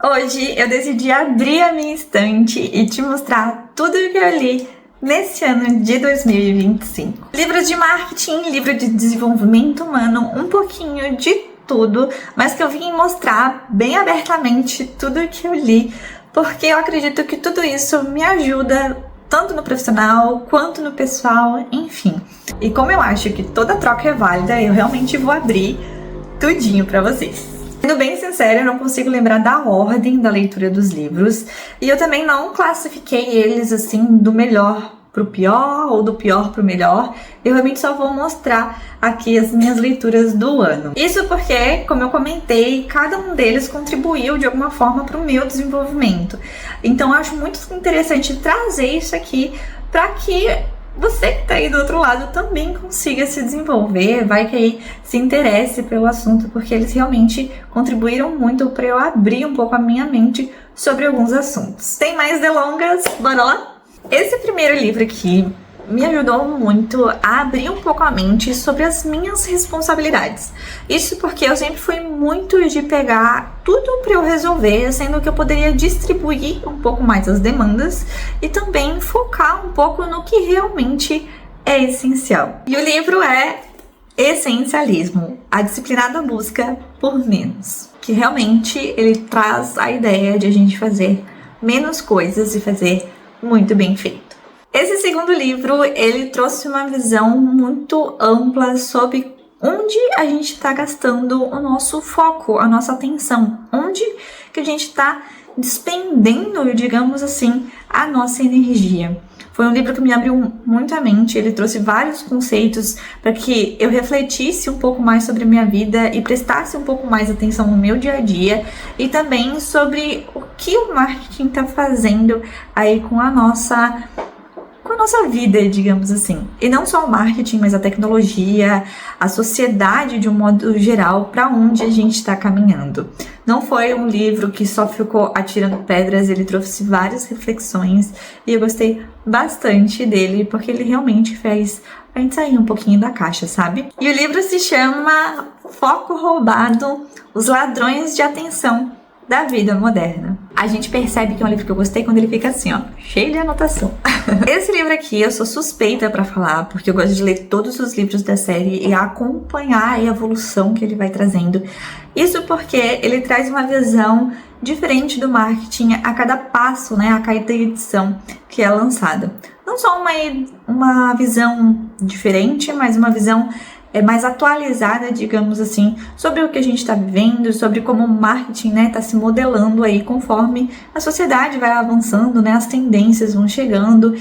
Hoje eu decidi abrir a minha estante e te mostrar tudo o que eu li nesse ano de 2025. Livros de marketing, livro de desenvolvimento humano, um pouquinho de tudo, mas que eu vim mostrar bem abertamente tudo o que eu li, porque eu acredito que tudo isso me ajuda tanto no profissional quanto no pessoal, enfim. E como eu acho que toda troca é válida, eu realmente vou abrir tudinho pra vocês. Sendo bem sincera, eu não consigo lembrar da ordem da leitura dos livros, e eu também não classifiquei eles assim do melhor pro pior ou do pior pro melhor. Eu realmente só vou mostrar aqui as minhas leituras do ano. Isso porque, como eu comentei, cada um deles contribuiu de alguma forma para o meu desenvolvimento. Então eu acho muito interessante trazer isso aqui para que você que tá aí do outro lado também consiga se desenvolver, vai que aí se interesse pelo assunto, porque eles realmente contribuíram muito para eu abrir um pouco a minha mente sobre alguns assuntos. Sem mais delongas, bora lá? Esse primeiro livro aqui me ajudou muito a abrir um pouco a mente sobre as minhas responsabilidades. Isso porque eu sempre fui muito de pegar tudo para eu resolver, sendo que eu poderia distribuir um pouco mais as demandas e também focar um pouco no que realmente é essencial. E o livro é Essencialismo, a disciplinada busca por menos, que realmente ele traz a ideia de a gente fazer menos coisas e fazer muito bem feito. Esse segundo livro, ele trouxe uma visão muito ampla sobre onde a gente está gastando o nosso foco, a nossa atenção, onde que a gente está despendendo, digamos assim, a nossa energia. Foi um livro que me abriu muito a mente, ele trouxe vários conceitos para que eu refletisse um pouco mais sobre a minha vida e prestasse um pouco mais atenção no meu dia a dia e também sobre o que o marketing está fazendo aí com a nossa vida, digamos assim. E não só o marketing, mas a tecnologia, a sociedade de um modo geral, para onde a gente está caminhando. Não foi um livro que só ficou atirando pedras, ele trouxe várias reflexões e eu gostei bastante dele, porque ele realmente fez a gente sair um pouquinho da caixa, sabe? E o livro se chama Foco Roubado, Os Ladrões de Atenção da Vida Moderna. A gente percebe que é um livro que eu gostei quando ele fica assim, ó, cheio de anotação. Esse livro aqui eu sou suspeita pra falar, porque eu gosto de ler todos os livros da série e acompanhar a evolução que ele vai trazendo. Isso porque ele traz uma visão diferente do marketing a cada passo, né, a cada edição que é lançada. Não só uma visão diferente, mas uma visão mais atualizada, digamos assim, sobre o que a gente está vivendo, sobre como o marketing, né, está se modelando aí conforme a sociedade vai avançando, né, as tendências vão chegando.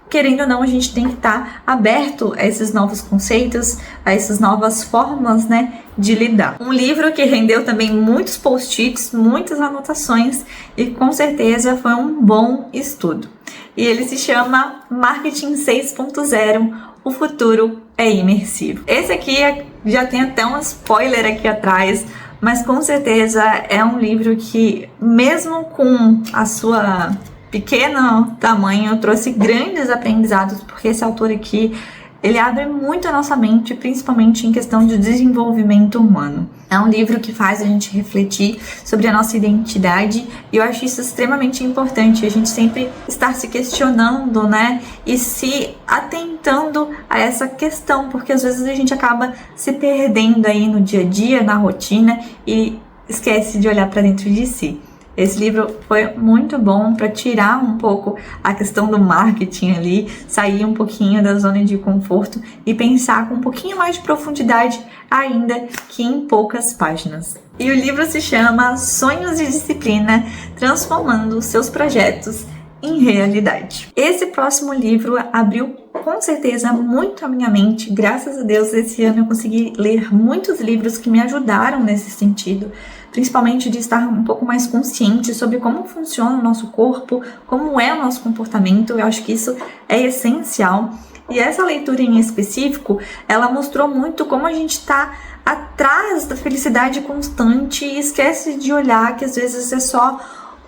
Querendo ou não, a gente tem que estar aberto a esses novos conceitos, a essas novas formas, né, de lidar. Um livro que rendeu também muitos post-its, muitas anotações e com certeza foi um bom estudo. E ele se chama Marketing 6.0, o futuro é imersivo. Esse aqui já tem até um spoiler aqui atrás, mas com certeza é um livro que, mesmo com a sua pequeno tamanho, trouxe grandes aprendizados, porque esse autor aqui, ele abre muito a nossa mente, principalmente em questão de desenvolvimento humano. É um livro que faz a gente refletir sobre a nossa identidade e eu acho isso extremamente importante, a gente sempre estar se questionando, né, e se atentando a essa questão, porque às vezes a gente acaba se perdendo aí no dia a dia, na rotina e esquece de olhar para dentro de si. Esse livro foi muito bom para tirar um pouco a questão do marketing ali, sair um pouquinho da zona de conforto e pensar com um pouquinho mais de profundidade, ainda que em poucas páginas. E o livro se chama Sonhos de Disciplina, Transformando Seus Projetos em Realidade. Esse próximo livro abriu com certeza muito a minha mente. Graças a Deus, esse ano eu consegui ler muitos livros que me ajudaram nesse sentido, principalmente de estar um pouco mais consciente sobre como funciona o nosso corpo, como é o nosso comportamento. Eu acho que isso é essencial. E essa leitura em específico, ela mostrou muito como a gente está atrás da felicidade constante e esquece de olhar que às vezes é só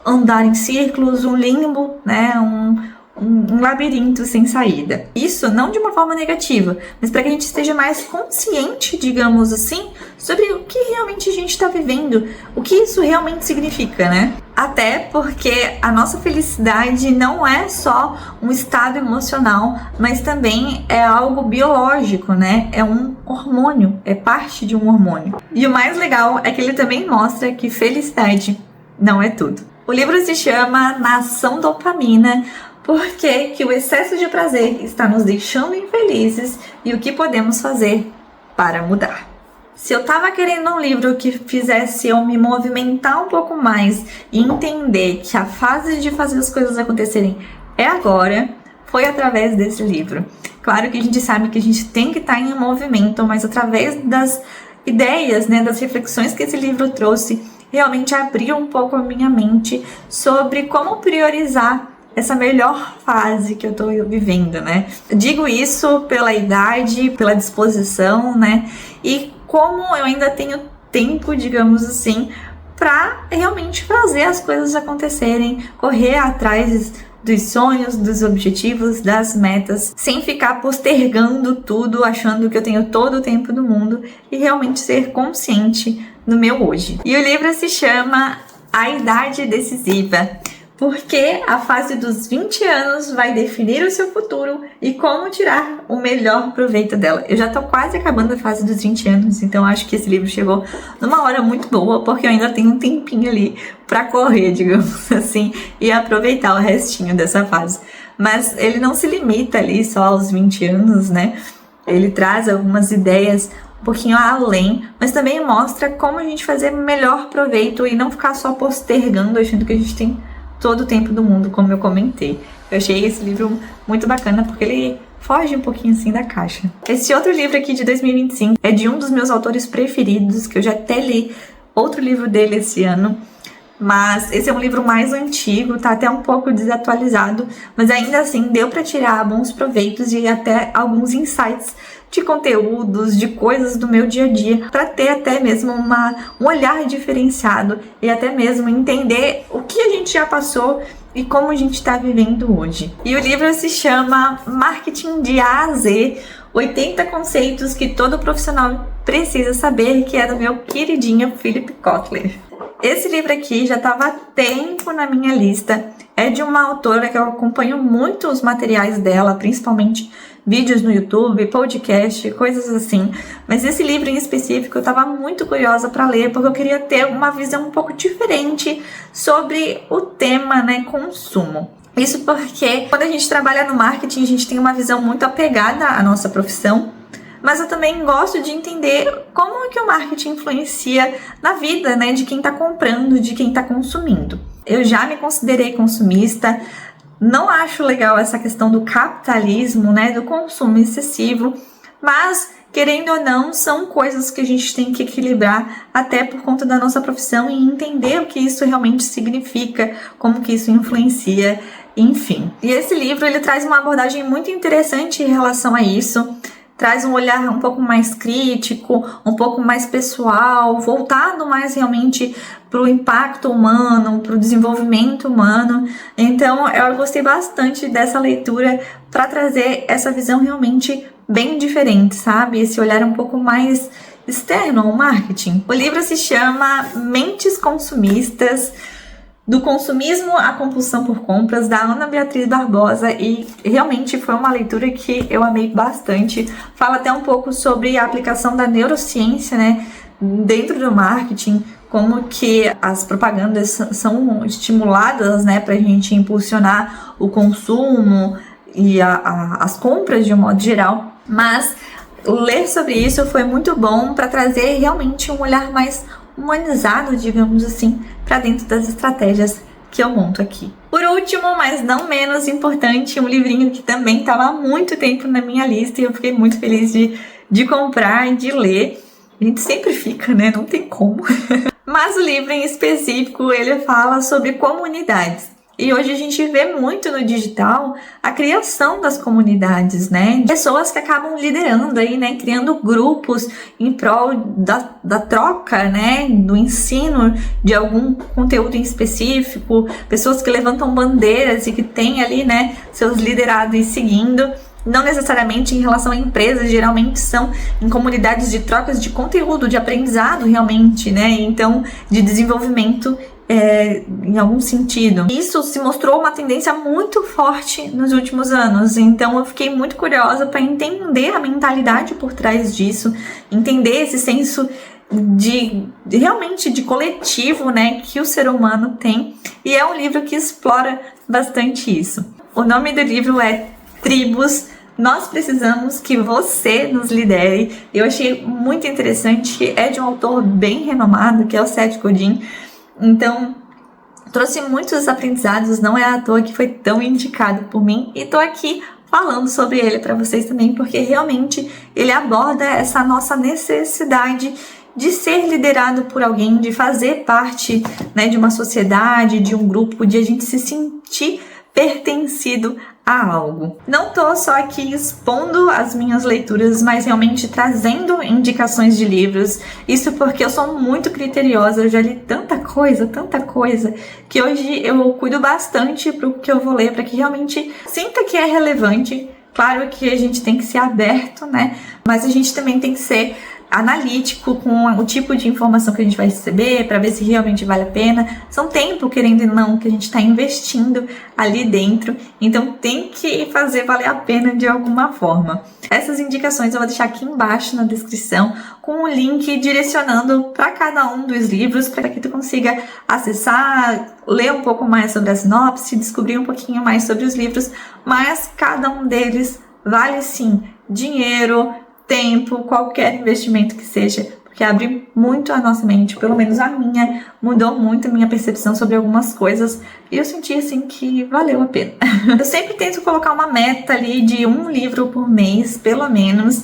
andar em círculos, um limbo, né, um labirinto sem saída. Isso não de uma forma negativa, mas para que a gente esteja mais consciente, digamos assim, sobre o que realmente a gente está vivendo, o que isso realmente significa, né? Até porque a nossa felicidade não é só um estado emocional, mas também é algo biológico, né? É um hormônio, é parte de um hormônio. E o mais legal é que ele também mostra que felicidade não é tudo. O livro se chama Nação Dopamina, porque que o excesso de prazer está nos deixando infelizes e o que podemos fazer para mudar. Se eu tava querendo um livro que fizesse eu me movimentar um pouco mais e entender que a fase de fazer as coisas acontecerem é agora, foi através desse livro. Claro que a gente sabe que a gente tem que estar em movimento, mas através das ideias, né, das reflexões que esse livro trouxe, realmente abriu um pouco a minha mente sobre como priorizar essa melhor fase que eu tô vivendo, né? Digo isso pela idade, pela disposição, né? E como eu ainda tenho tempo, digamos assim, para realmente fazer as coisas acontecerem, correr atrás dos sonhos, dos objetivos, das metas, sem ficar postergando tudo, achando que eu tenho todo o tempo do mundo e realmente ser consciente no meu hoje. E o livro se chama A Idade Decisiva, porque a fase dos 20 anos vai definir o seu futuro e como tirar o melhor proveito dela. Eu já tô quase acabando a fase dos 20 anos, então acho que esse livro chegou numa hora muito boa, porque eu ainda tenho um tempinho ali pra correr, digamos assim, e aproveitar o restinho dessa fase. Mas ele não se limita ali só aos 20 anos, né? Ele traz algumas ideias um pouquinho além, mas também mostra como a gente fazer melhor proveito e não ficar só postergando, achando que a gente tem todo o tempo do mundo, como eu comentei. Eu achei esse livro muito bacana porque ele foge um pouquinho assim da caixa. Esse outro livro aqui de 2025 é de um dos meus autores preferidos, que eu já até li outro livro dele esse ano, mas esse é um livro mais antigo, tá até um pouco desatualizado, mas ainda assim deu para tirar bons proveitos e até alguns insights de conteúdos, de coisas do meu dia a dia, para ter até mesmo um olhar diferenciado e até mesmo entender o que a gente já passou e como a gente está vivendo hoje. E o livro se chama Marketing de A a Z, 80 conceitos que todo profissional precisa saber, que é do meu queridinho Philip Kotler. Esse livro aqui já estava há tempo na minha lista, é de uma autora que eu acompanho muito os materiais dela, principalmente vídeos no YouTube, podcast, coisas assim. Mas esse livro em específico eu estava muito curiosa para ler, porque eu queria ter uma visão um pouco diferente sobre o tema, né, consumo. Isso porque quando a gente trabalha no marketing, a gente tem uma visão muito apegada à nossa profissão, mas eu também gosto de entender como que o marketing influencia na vida, né, de quem está comprando, de quem está consumindo. Eu já me considerei consumista, não acho legal essa questão do capitalismo, né, do consumo excessivo, mas, querendo ou não, são coisas que a gente tem que equilibrar até por conta da nossa profissão e entender o que isso realmente significa, como que isso influencia, enfim. E esse livro, ele traz uma abordagem muito interessante em relação a isso, traz um olhar um pouco mais crítico, um pouco mais pessoal, voltado mais realmente para o impacto humano, para o desenvolvimento humano. Então eu gostei bastante dessa leitura para trazer essa visão realmente bem diferente, sabe? Esse olhar um pouco mais externo ao marketing. O livro se chama Mentes Consumistas, do consumismo à compulsão por compras, da Ana Beatriz Barbosa, e realmente foi uma leitura que eu amei bastante. Fala até um pouco sobre a aplicação da neurociência, né, dentro do marketing, como que as propagandas são estimuladas, né, para a gente impulsionar o consumo e as compras de um modo geral. Mas ler sobre isso foi muito bom para trazer realmente um olhar mais humanizado, digamos assim, para dentro das estratégias que eu monto aqui. Por último, mas não menos importante, um livrinho que também estava há muito tempo na minha lista e eu fiquei muito feliz de comprar e de ler. A gente sempre fica, né? Não tem como. Mas o livro em específico, ele fala sobre comunidades. E hoje a gente vê muito no digital a criação das comunidades, né? Pessoas que acabam liderando aí, né? Criando grupos em prol da troca, né? Do ensino de algum conteúdo em específico. Pessoas que levantam bandeiras e que têm ali, né? Seus liderados seguindo. Não necessariamente em relação a empresas, geralmente são em comunidades de trocas de conteúdo, de aprendizado realmente, né? Então, de desenvolvimento em algum sentido. Isso se mostrou uma tendência muito forte nos últimos anos, então eu fiquei muito curiosa para entender a mentalidade por trás disso, entender esse senso realmente de coletivo, né, que o ser humano tem, e é um livro que explora bastante isso. O nome do livro é Tribos, Nós Precisamos Que Você Nos Lidere. Eu achei muito interessante, é de um autor bem renomado, que é o Seth Godin, então trouxe muitos aprendizados, não é à toa que foi tão indicado por mim, e tô aqui falando sobre ele para vocês também, porque realmente ele aborda essa nossa necessidade de ser liderado por alguém, de fazer parte, né, de uma sociedade, de um grupo, de a gente se sentir pertencido a algo. Não tô só aqui expondo as minhas leituras, mas realmente trazendo indicações de livros. Isso porque eu sou muito criteriosa, eu já li tanta coisa, que hoje eu cuido bastante pro que eu vou ler, para que realmente sinta que é relevante. Claro que a gente tem que ser aberto, né? Mas a gente também tem que ser analítico com o tipo de informação que a gente vai receber, para ver se realmente vale a pena. São tempo, querendo ou não, que a gente está investindo ali dentro, então tem que fazer valer a pena de alguma forma. Essas indicações eu vou deixar aqui embaixo na descrição, com um link direcionando para cada um dos livros, para que tu consiga acessar, ler um pouco mais sobre a sinopse, descobrir um pouquinho mais sobre os livros, mas cada um deles vale sim dinheiro, tempo, qualquer investimento que seja, porque abre muito a nossa mente, pelo menos a minha, mudou muito a minha percepção sobre algumas coisas, e eu senti assim que valeu a pena. Eu sempre tento colocar uma meta ali de um livro por mês, pelo menos,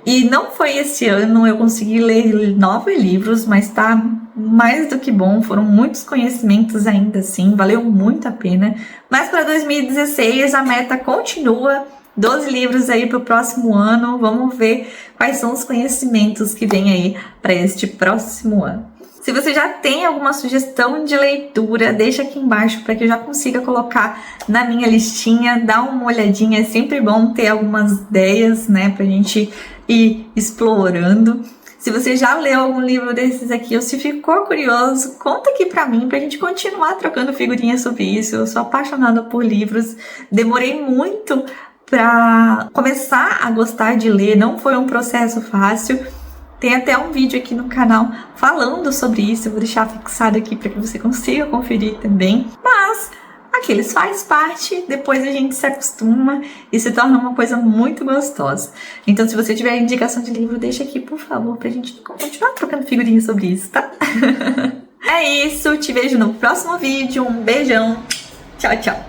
e não foi esse ano, eu consegui ler 9 livros, mas tá mais do que bom, foram muitos conhecimentos ainda assim, valeu muito a pena, mas para 2016 a meta continua, 12 livros aí para o próximo ano, vamos ver quais são os conhecimentos que vem aí para este próximo ano. Se você já tem alguma sugestão de leitura, deixa aqui embaixo para que eu já consiga colocar na minha listinha, dá uma olhadinha, é sempre bom ter algumas ideias, né, pra gente ir explorando. Se você já leu algum livro desses aqui ou se ficou curioso, conta aqui pra mim, pra gente continuar trocando figurinhas sobre isso. Eu sou apaixonada por livros, demorei muito para começar a gostar de ler, não foi um processo fácil. Tem até um vídeo aqui no canal falando sobre isso, eu vou deixar fixado aqui para que você consiga conferir também. Mas aqueles faz parte, depois a gente se acostuma e se torna uma coisa muito gostosa. Então se você tiver indicação de livro, deixa aqui por favor, pra gente continuar trocando figurinhas sobre isso, tá? É isso, te vejo no próximo vídeo, um beijão, tchau, tchau!